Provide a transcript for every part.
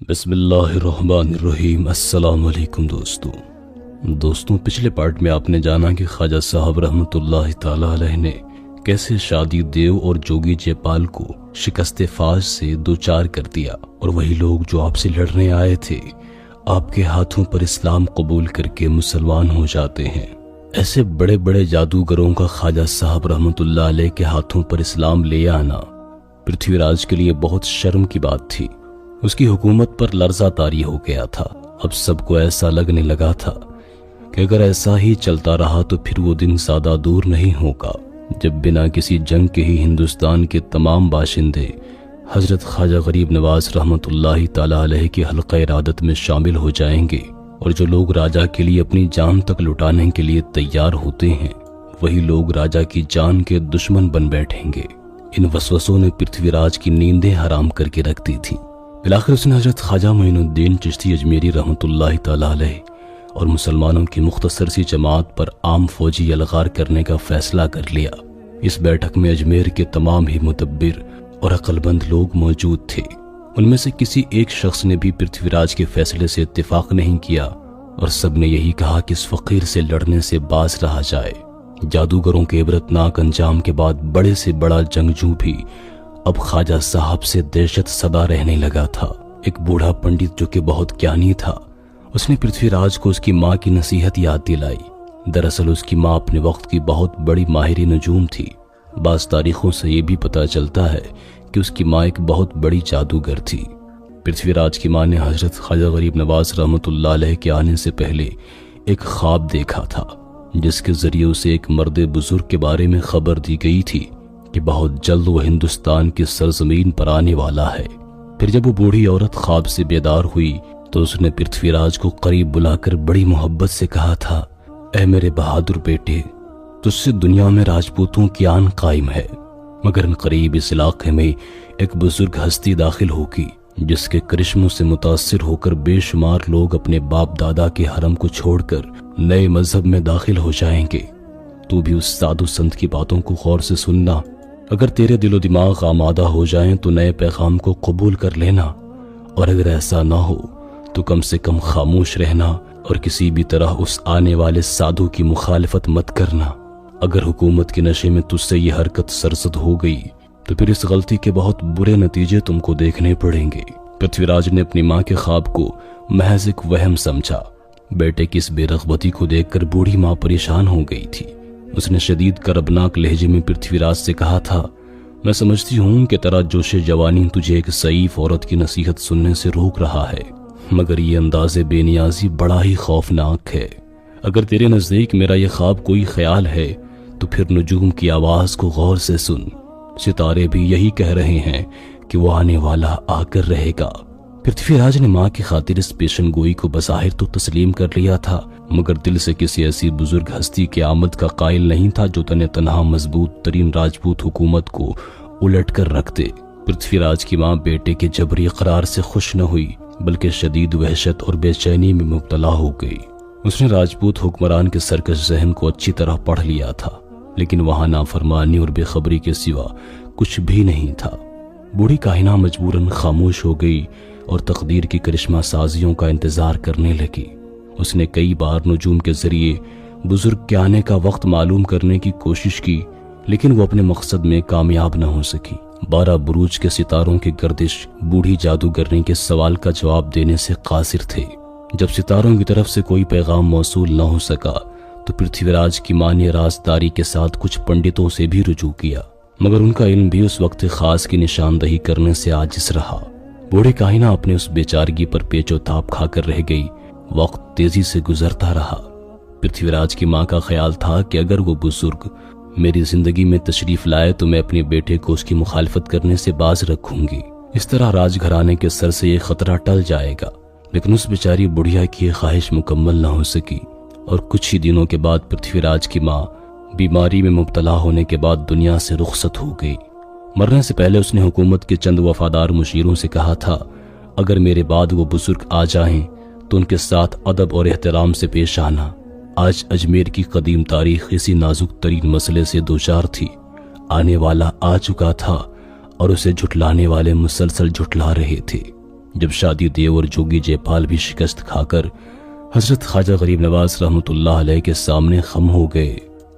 بسم اللہ الرحمن الرحیم۔ السلام علیکم دوستوں پچھلے پارٹ میں آپ نے جانا کہ خواجہ صاحب رحمۃ اللہ تعالی علیہ نے کیسے شادی دیو اور جوگی جے پال کو شکست فاش سے دوچار کر دیا، اور وہی لوگ جو آپ سے لڑنے آئے تھے آپ کے ہاتھوں پر اسلام قبول کر کے مسلمان ہو جاتے ہیں۔ ایسے بڑے بڑے جادوگروں کا خواجہ صاحب رحمۃ اللہ علیہ کے ہاتھوں پر اسلام لے آنا پرتھوی راج کے لیے بہت شرم کی بات تھی۔ اس کی حکومت پر لرزہ طاری ہو گیا تھا۔ اب سب کو ایسا لگنے لگا تھا کہ اگر ایسا ہی چلتا رہا تو پھر وہ دن زیادہ دور نہیں ہوگا جب بنا کسی جنگ کے ہی ہندوستان کے تمام باشندے حضرت خواجہ غریب نواز رحمۃ اللہ تعالی علیہ کی حلقہ ارادت میں شامل ہو جائیں گے، اور جو لوگ راجا کے لیے اپنی جان تک لٹانے کے لیے تیار ہوتے ہیں وہی لوگ راجا کی جان کے دشمن بن بیٹھیں گے۔ ان وسوسوں نے پرتھوی راج کی نیندیں حرام کر کے رکھ دی تھی۔ بالآخر اس نے حضرت خواجہ معین الدین چشتی اجمیری رحمۃ اللہ تعالی علیہ اور مسلمانوں کی مختصر سی جماعت پر عام فوجی الغار کرنے کا فیصلہ کر لیا۔ اس بیٹھک میں اجمیر کے تمام ہی مدبر اور عقل مند لوگ موجود تھے۔ ان میں سے کسی ایک شخص نے بھی پرتھوی راج کے فیصلے سے اتفاق نہیں کیا، اور سب نے یہی کہا کہ اس فقیر سے لڑنے سے باز رہا جائے۔ جادوگروں کے عبرتناک انجام کے بعد بڑے سے بڑا جنگجو بھی اب خواجہ صاحب سے دہشت زدہ رہنے لگا تھا۔ ایک بوڑھا پنڈت جو کہ بہت گیانی تھا، اس نے پرتھوی راج کو اس کی ماں کی نصیحت یاد دلائی۔ دراصل اس کی ماں اپنے وقت کی بہت بڑی ماہر نجوم تھی۔ بعض تاریخوں سے یہ بھی پتہ چلتا ہے کہ اس کی ماں ایک بہت بڑی جادوگر تھی۔ پرتھوی راج کی ماں نے حضرت خواجہ غریب نواز رحمۃ اللہ علیہ کے آنے سے پہلے ایک خواب دیکھا تھا، جس کے ذریعے اسے ایک مرد بزرگ کے بارے میں خبر دی گئی تھی کہ بہت جلد وہ ہندوستان کی سرزمین پر آنے والا ہے۔ پھر جب وہ بوڑھی عورت خواب سے بیدار ہوئی تو اس نے پرتھوی راج کو قریب بلا کر بڑی محبت سے کہا تھا، اے میرے بہادر بیٹے، تجھ سے دنیا میں راجپوتوں کی آن قائم ہے، مگر ان قریب اس علاقے میں ایک بزرگ ہستی داخل ہوگی جس کے کرشموں سے متاثر ہو کر بے شمار لوگ اپنے باپ دادا کے حرم کو چھوڑ کر نئے مذہب میں داخل ہو جائیں گے۔ تو بھی اس سادھ و سنت کی باتوں کو غور سے سننا، اگر تیرے دل و دماغ آمادہ ہو جائیں تو نئے پیغام کو قبول کر لینا، اور اگر ایسا نہ ہو تو کم سے کم خاموش رہنا اور کسی بھی طرح اس آنے والے سادھو کی مخالفت مت کرنا۔ اگر حکومت کے نشے میں تجھ سے یہ حرکت سرزد ہو گئی تو پھر اس غلطی کے بہت برے نتیجے تم کو دیکھنے پڑیں گے۔ پرتھوی راج نے اپنی ماں کے خواب کو محض ایک وہم سمجھا۔ بیٹے کی اس بے رغبتی کو دیکھ کر بوڑھی ماں پریشان ہو گئی تھی۔ اس نے شدید کربناک لہجے میں پرتھوی راج سے کہا تھا، میں سمجھتی ہوں کہ تیرا جوش جوانی تجھے ایک ضعیف عورت کی نصیحت سننے سے روک رہا ہے، مگر یہ انداز بے نیازی بڑا ہی خوفناک ہے۔ اگر تیرے نزدیک میرا یہ خواب کوئی خیال ہے تو پھر نجوم کی آواز کو غور سے سن۔ ستارے بھی یہی کہہ رہے ہیں کہ وہ آنے والا آ کر رہے گا۔ پرتھوی راج نے ماں کی خاطر اس پیشن گوئی کو بظاہر تو تسلیم کر لیا تھا، مگر دل سے کسی ایسی بزرگ ہستی کے آمد کا قائل نہیں تھا جو تنہا مضبوط ترین راجپوت حکومت کو الٹ کر رکھ دے۔ پرتھوی راج کی ماں بیٹے کے جبری قرار سے خوش نہ ہوئی، بلکہ شدید وحشت اور بے چینی میں مبتلا ہو گئی۔ اس نے راجپوت حکمران کے سرکش ذہن کو اچھی طرح پڑھ لیا تھا، لیکن وہاں نافرمانی اور بے خبری کے سوا کچھ بھی نہیں تھا۔ بوڑھی کائنہ مجبوراً خاموش ہو گئی اور تقدیر کی کرشمہ سازیوں کا انتظار کرنے لگی۔ اس نے کئی بار نجوم کے ذریعے بزرگ کے آنے کا وقت معلوم کرنے کی کوشش کی، لیکن وہ اپنے مقصد میں کامیاب نہ ہو سکی۔ 12 بروج کے ستاروں کی گردش بوڑھی جادوگرنی کے سوال کا جواب دینے سے قاصر تھے۔ جب ستاروں کی طرف سے کوئی پیغام موصول نہ ہو سکا تو پرتھوی راج کی ماں نے رازداری کے ساتھ کچھ پنڈتوں سے بھی رجوع کیا، مگر ان کا علم بھی اس وقت خاص کی نشاندہی کرنے سے عاجز رہا۔ بوڑھی کائنہ اپنے اس بیچارگی پر پیچ و تاب کھا کر رہ گئی۔ وقت تیزی سے گزرتا رہا۔ پرتھوی راج کی ماں کا خیال تھا کہ اگر وہ بزرگ میری زندگی میں تشریف لائے تو میں اپنے بیٹے کو اس کی مخالفت کرنے سے باز رکھوں گی، اس طرح راج گھرانے کے سر سے یہ خطرہ ٹل جائے گا۔ لیکن اس بیچاری بڑھیا کی یہ خواہش مکمل نہ ہو سکی، اور کچھ ہی دنوں کے بعد پرتھوی راج کی ماں بیماری میں مبتلا ہونے کے بعد دنیا سے رخصت ہو گئی۔ مرنے سے پہلے اس نے حکومت کے چند وفادار مشیروں سے کہا تھا، اگر میرے بعد وہ بزرگ آ جائیں تو ان کے ساتھ ادب اور احترام سے پیش آنا۔ آج اجمیر کی قدیم تاریخ اسی نازک ترین مسئلے سے دوچار تھی۔ آنے والا آ چکا تھا اور اسے جھٹلانے والے مسلسل جھٹلا رہے تھے۔ جب شادی دیو اور جوگی جے پال بھی شکست کھا کر حضرت خواجہ غریب نواز رحمۃ اللہ علیہ کے سامنے خم ہو گئے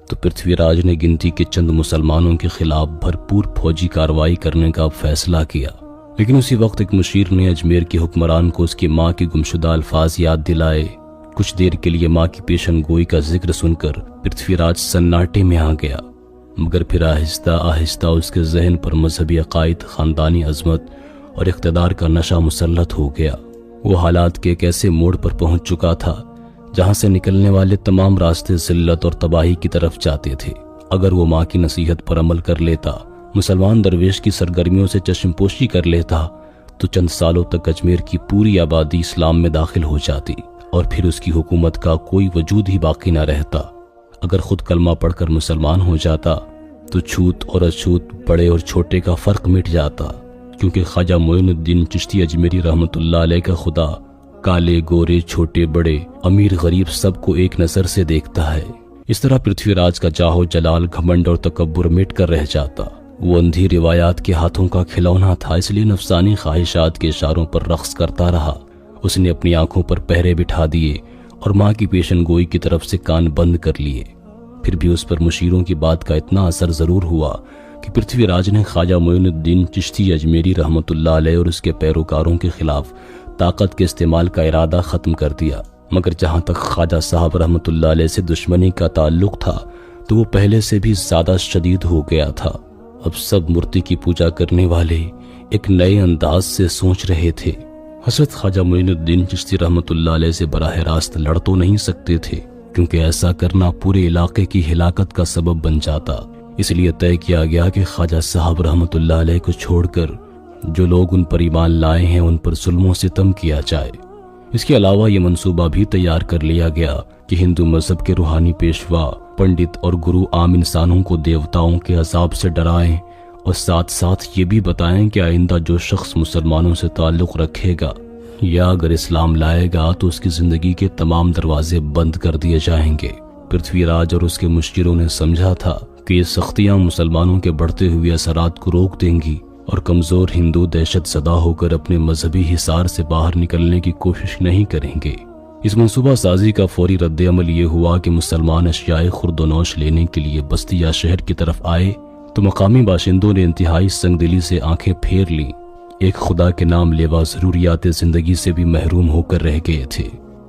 تو پرتھوی راج نے گنتی کے چند مسلمانوں کے خلاف بھرپور فوجی کارروائی کرنے کا فیصلہ کیا، لیکن اسی وقت ایک مشیر نے اجمیر کے حکمران کو اس کی ماں کی گمشدہ الفاظ یاد دلائے۔ کچھ دیر کے لیے ماں کی پیشن گوئی کا ذکر سن کر پرتھوی راج سناٹے میں آ گیا، مگر پھر آہستہ آہستہ اس کے ذہن پر مذہبی عقائد، خاندانی عظمت اور اقتدار کا نشہ مسلط ہو گیا۔ وہ حالات کے ایک ایسے موڑ پر پہنچ چکا تھا جہاں سے نکلنے والے تمام راستے ذلت اور تباہی کی طرف جاتے تھے۔ اگر وہ ماں کی نصیحت پر عمل کر لیتا، مسلمان درویش کی سرگرمیوں سے چشم پوشی کر لیتا، تو چند سالوں تک اجمیر کی پوری آبادی اسلام میں داخل ہو جاتی اور پھر اس کی حکومت کا کوئی وجود ہی باقی نہ رہتا۔ اگر خود کلمہ پڑھ کر مسلمان ہو جاتا تو چھوت اور اچھوت، بڑے اور چھوٹے کا فرق مٹ جاتا، کیونکہ خواجہ معین الدین چشتی اجمیری رحمۃ اللہ علیہ کا خدا کالے گورے، چھوٹے بڑے، امیر غریب سب کو ایک نظر سے دیکھتا ہے۔ اس طرح پرتھوی راج کا جاہ و جلال، گھمنڈ اور تکبر مٹ کر رہ جاتا۔ وہ اندھی روایات کے ہاتھوں کا کھلونا تھا، اس لیے نفسانی خواہشات کے اشاروں پر رقص کرتا رہا۔ اس نے اپنی آنکھوں پر پہرے بٹھا دیے اور ماں کی پیشن گوئی کی طرف سے کان بند کر لیے۔ پھر بھی اس پر مشیروں کی بات کا اتنا اثر ضرور ہوا کہ پرتھوی راج نے خواجہ معین الدین چشتی اجمیری رحمۃ اللہ علیہ اور اس کے پیروکاروں کے خلاف طاقت کے استعمال کا ارادہ ختم کر دیا۔ مگر جہاں تک خواجہ صاحب رحمۃ اللہ علیہ سے دشمنی کا تعلق تھا تو وہ پہلے سے بھی زیادہ شدید ہو گیا تھا۔ اب سب مورتی کی پوجا کرنے والے ایک نئے انداز سے سوچ رہے تھے۔ حضرت خواجہ معین الدین چشتی رحمۃ اللہ علیہ سے براہ راست لڑ تو نہیں سکتے تھے، کیونکہ ایسا کرنا پورے علاقے کی ہلاکت کا سبب بن جاتا۔ اس لیے طے کیا گیا کہ خواجہ صاحب رحمۃ اللہ علیہ کو چھوڑ کر جو لوگ ان پر ایمان لائے ہیں ان پر ظلم و ستم کیا جائے۔ اس کے علاوہ یہ منصوبہ بھی تیار کر لیا گیا کہ ہندو مذہب کے روحانی پیشوا، پنڈت اور گرو عام انسانوں کو دیوتاؤں کے عذاب سے ڈرائیں اور ساتھ ساتھ یہ بھی بتائیں کہ آئندہ جو شخص مسلمانوں سے تعلق رکھے گا یا اگر اسلام لائے گا تو اس کی زندگی کے تمام دروازے بند کر دیے جائیں گے۔ پرتھوی راج اور اس کے مشیروں نے سمجھا تھا کہ یہ سختیاں مسلمانوں کے بڑھتے ہوئے اثرات کو روک دیں گی اور کمزور ہندو دہشت زدہ ہو کر اپنے مذہبی حصار سے باہر نکلنے کی کوشش نہیں کریں گے۔ اس منصوبہ سازی کا فوری رد عمل یہ ہوا کہ مسلمان اشیاء خورد و نوش لینے کے لیے بستی یا شہر کی طرف آئے تو مقامی باشندوں نے انتہائی سنگ دلی سے آنکھیں پھیر لیں۔ ایک خدا کے نام لیوا ضروریات زندگی سے بھی محروم ہو کر رہ گئے تھے۔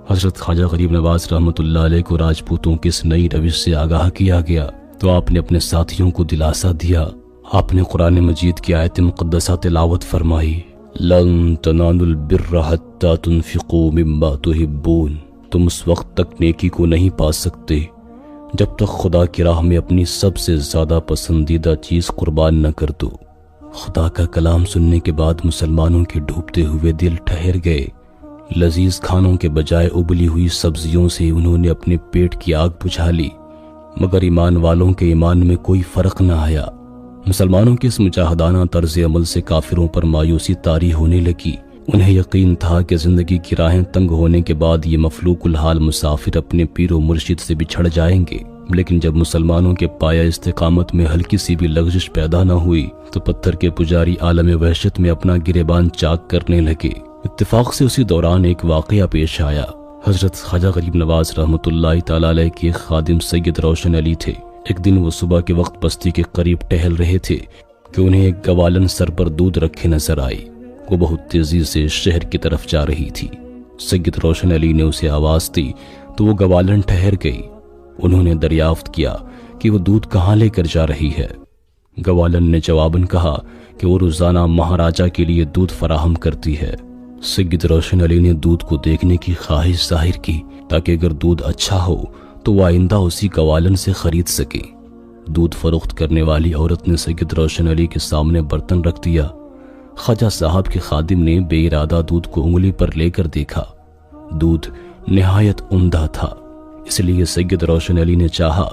حضرت خواجہ غریب نواز رحمۃ اللہ علیہ کو راجپوتوں کی اس نئی روش سے آگاہ کیا گیا تو آپ نے اپنے ساتھیوں کو دلاسا دیا۔ آپ نے قرآن مجید کی آیت مقدسہ تلاوت فرمائی، لن تنالوا البر حتى تنفقوا مما تحبون۔ تم اس وقت تک نیکی کو نہیں پا سکتے جب تک خدا کی راہ میں اپنی سب سے زیادہ پسندیدہ چیز قربان نہ کر دو۔ خدا کا کلام سننے کے بعد مسلمانوں کے ڈوبتے ہوئے دل ٹھہر گئے۔ لذیذ کھانوں کے بجائے ابلی ہوئی سبزیوں سے انہوں نے اپنے پیٹ کی آگ بجھا لی، مگر ایمان والوں کے ایمان میں کوئی فرق نہ آیا۔ مسلمانوں کے اس مجاہدانہ طرز عمل سے کافروں پر مایوسی طاری ہونے لگی۔ انہیں یقین تھا کہ زندگی کی راہیں تنگ ہونے کے بعد یہ مفلوک الحال مسافر اپنے پیر و مرشد سے بچھڑ جائیں گے، لیکن جب مسلمانوں کے پایا استقامت میں ہلکی سی بھی لغزش پیدا نہ ہوئی تو پتھر کے پجاری عالم وحشت میں اپنا گریبان چاک کرنے لگے۔ اتفاق سے اسی دوران ایک واقعہ پیش آیا۔ حضرت خواجہ غریب نواز رحمۃ اللہ تعالی علیہ کے ایک خادم سید روشن علی تھے۔ ایک دن وہ صبح کے وقت بستی کے قریب ٹہل رہے تھے کہ انہیں ایک گوالن سر پر دودھ رکھے نظر آئی۔ وہ بہت تیزی سے شہر کی طرف جا رہی تھی۔ سید روشن علی نے اسے آواز دی تو وہ گوالن ٹھہر گئی۔ انہوں نے دریافت کیا کہ وہ دودھ کہاں لے کر جا رہی ہے۔ گوالن نے جواباً کہا کہ وہ روزانہ مہاراجہ کے لیے دودھ فراہم کرتی ہے۔ سید روشن علی نے دودھ کو دیکھنے کی خواہش ظاہر کی تاکہ اگر دودھ اچھا ہو تو وہ آئندہ اسی گوالن سے خرید سکے۔ دودھ فروخت کرنے والی عورت نے سید روشن علی کے سامنے برتن رکھ دیا۔ خواجہ صاحب کے خادم نے بے ارادہ دودھ کو انگلی پر لے کر دیکھا۔ دودھ نہایت عمدہ تھا، اس لیے سید روشن علی نے چاہا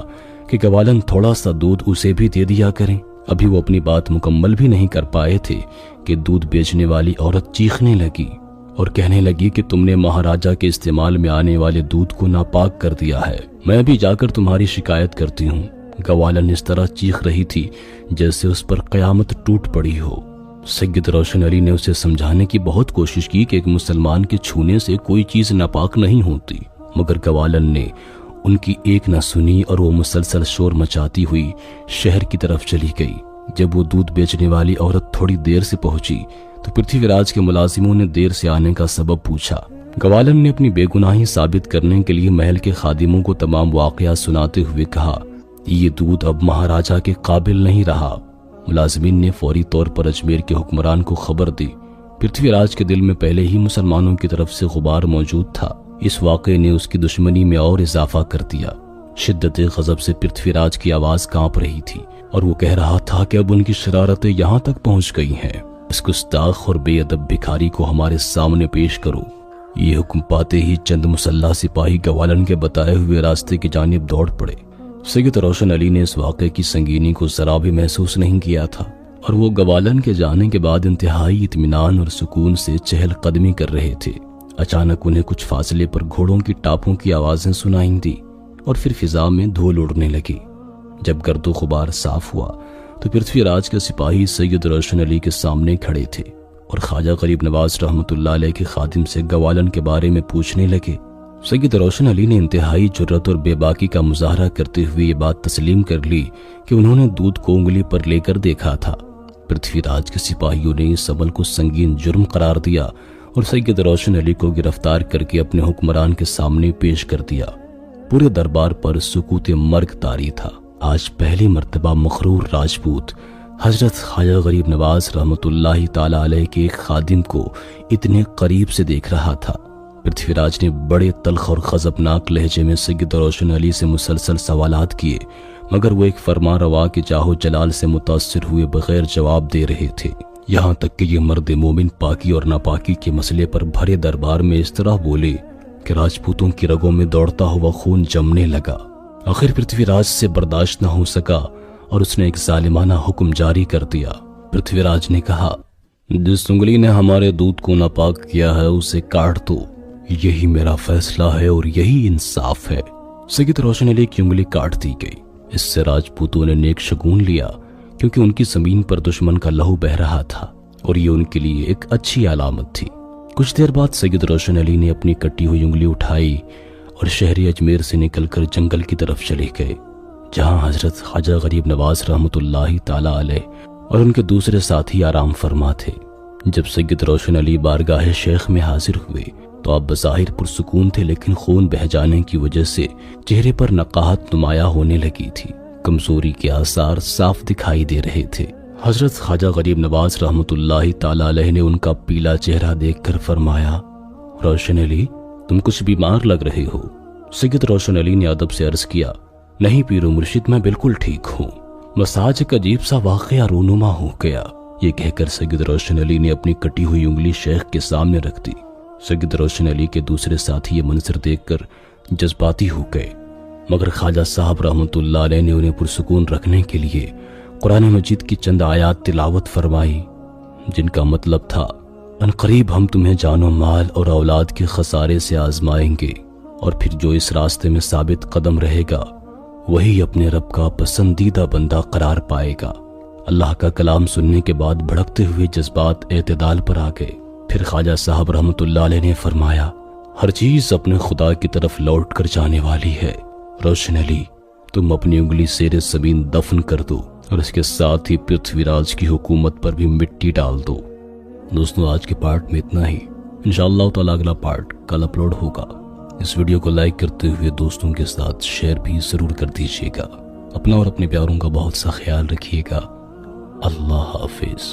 کہ گوالن تھوڑا سا دودھ اسے بھی دے دیا کریں۔ ابھی وہ اپنی بات مکمل بھی نہیں کر پائے تھے کہ دودھ بیچنے والی عورت چیخنے لگی اور کہنے لگی کہ تم نے مہاراجہ کے استعمال میں آنے والے دودھ کو ناپاک کر دیا ہے، میں بھی جا کر تمہاری شکایت کرتی ہوں۔ گوالن اس طرح چیخ رہی تھی جیسے اس پر قیامت ٹوٹ پڑی ہو۔ سید روشن علی نے اسے سمجھانے کی بہت کوشش کی کہ ایک مسلمان کے چھونے سے کوئی چیز ناپاک نہیں ہوتی، مگر گوالن نے ان کی ایک نہ سنی اور وہ مسلسل شور مچاتی ہوئی شہر کی طرف چلی گئی۔ جب وہ دودھ بیچنے والی عورت تھوڑی دیر سے پہنچی تو پرتھوی راج کے ملازموں نے دیر سے آنے کا سبب پوچھا۔ گوالن نے اپنی بے گناہی ثابت کرنے کے لیے محل کے خادموں کو تمام واقعات سناتے ہوئے کہا، یہ دودھ اب مہاراجا کے قابل نہیں رہا۔ ملازمین نے فوری طور پر اجمیر کے حکمران کو خبر دی۔ پرتھوی راج کے دل میں پہلے ہی مسلمانوں کی طرف سے غبار موجود تھا، اس واقعے نے اس کی دشمنی میں اور اضافہ کر دیا۔ شدت غضب سے پرتھوی راج کی آواز کانپ رہی تھی اور وہ کہہ رہا تھا کہ اب ان کی شرارتیں یہاں تک پہنچ گئی ہیں، اس گستاخ اور بے ادب بھکاری کو ہمارے سامنے پیش کرو۔ یہ حکم پاتے ہی چند مسلح سپاہی گوالن کے بتائے ہوئے راستے کی جانب دوڑ پڑے۔ سید روشن علی نے اس واقعے کی سنگینی کو ذرا بھی محسوس نہیں کیا تھا اور وہ گوالن کے جانے کے بعد انتہائی اطمینان اور سکون سے چہل قدمی کر رہے تھے۔ اچانک انہیں کچھ فاصلے پر گھوڑوں کی ٹاپوں کی آوازیں سنائیں دی اور پھر فضا میں دھول اڑنے لگی۔ جب گرد و غبار صاف ہوا تو پرتھوی راج کے سپاہی سید روشن علی کے سامنے کھڑے تھے اور خواجہ غریب نواز رحمۃ اللہ علیہ کے خادم سے گوالن کے بارے میں پوچھنے لگے۔ سید روشن علی نے انتہائی جرأت اور بے باکی کا مظاہرہ کرتے ہوئے یہ بات تسلیم کر لی کہ انہوں نے دودھ کو انگلی پر لے کر دیکھا تھا۔ پرتھوی راج کے سپاہیوں نے اس عمل کو سنگین جرم قرار دیا اور سید روشن علی کو گرفتار کر کے اپنے حکمران کے سامنے پیش کر دیا۔ پورے دربار پر سکوت مرگ طاری تھا۔ آج پہلی مرتبہ مغرور راجپوت حضرت خواجہ غریب نواز رحمۃ اللہ تعالی علیہ کے ایک خادم کو اتنے قریب سے دیکھ رہا تھا۔ پرتھوی راج نے بڑے تلخ اور غضبناک لہجے میں سید روشن علی سے مسلسل سوالات کیے، مگر وہ ایک فرما روا کے جاہو جلال سے متاثر ہوئے بغیر جواب دے رہے تھے۔ یہاں تک کہ یہ مرد مومن پاکی اور ناپاکی کے مسئلے پر بھرے دربار میں اس طرح بولے کہ راجپوتوں کی رگوں میں دوڑتا ہوا خون جمنے لگا۔ آخر پرتھوی راج سے برداشت نہ ہو سکا اور اس نے ایک ظالمانہ حکم جاری کر دیا۔ پرتھوی راج نے کہا، جس انگلی نے ہمارے دودھ کو ناپاک کیا ہے اسے کاٹ دو، یہی میرا فیصلہ ہے اور یہی انصاف ہے۔ سید روشن علی کی انگلی کاٹ دی گئی۔ اس سے راجپوتوں نے نیک شگون لیا کیونکہ ان کی زمین پر دشمن کا لہو بہ رہا تھا اور یہ ان کے لیے ایک اچھی علامت تھی۔ کچھ دیر بعد سید روشن علی نے اپنی کٹی ہوئی انگلی اٹھائی اور شہر اجمیر سے نکل کر جنگل کی طرف چلے گئے، جہاں حضرت خواجہ غریب نواز رحمۃ اللہ تعالی علیہ اور ان کے دوسرے ساتھی آرام فرما تھے۔ جب سید روشن علی بارگاہ شیخ میں حاضر ہوئے تو آپ بظاہر پرسکون تھے، لیکن خون بہہ جانے کی وجہ سے چہرے پر نقاہت نمایاں ہونے لگی تھی۔ کمزوری کے آثار صاف دکھائی دے رہے تھے۔ حضرت خواجہ غریب نواز رحمۃ اللہ تعالی علیہ نے ان کا پیلا چہرہ دیکھ کر فرمایا، روشن علی تم کچھ بیمار لگ رہے ہو۔ سید روشن علی نے ادب سے عرض کیا، نہیں پیر و مرشد، میں بالکل ٹھیک ہوں، بس آج ایک عجیب سا واقعہ رونما ہو گیا۔ یہ کہہ کر سید روشن علی نے اپنی کٹی ہوئی انگلی شیخ کے سامنے رکھ دی۔ سید روشن علی کے دوسرے ساتھی یہ منظر دیکھ کر جذباتی ہو گئے، مگر خواجہ صاحب رحمۃ اللہ علیہ نے انہیں پرسکون رکھنے کے لیے قرآن مجید کی چند آیات تلاوت فرمائی، جن کا مطلب تھا، ان قریب ہم تمہیں جان و مال اور اولاد کے خسارے سے آزمائیں گے، اور پھر جو اس راستے میں ثابت قدم رہے گا وہی اپنے رب کا پسندیدہ بندہ قرار پائے گا۔ اللہ کا کلام سننے کے بعد بھڑکتے ہوئے جذبات اعتدال پر آ گئے۔ پھر خواجہ صاحب رحمۃ اللہ علیہ نے فرمایا، ہر چیز اپنے خدا کی طرف لوٹ کر جانے والی ہے۔ روشن علی تم اپنی انگلی زیر زمین دفن کر دو اور اس کے ساتھ ہی پرتھوی راج کی حکومت پر بھی مٹی ڈال دو۔ دوستوں آج کے پارٹ میں اتنا ہی، انشاءاللہ تعالی اگلا پارٹ کل اپلوڈ ہوگا۔ اس ویڈیو کو لائک کرتے ہوئے دوستوں کے ساتھ شیئر بھی ضرور کر دیجیے گا۔ اپنا اور اپنے پیاروں کا بہت سا خیال رکھیے گا۔ اللہ حافظ۔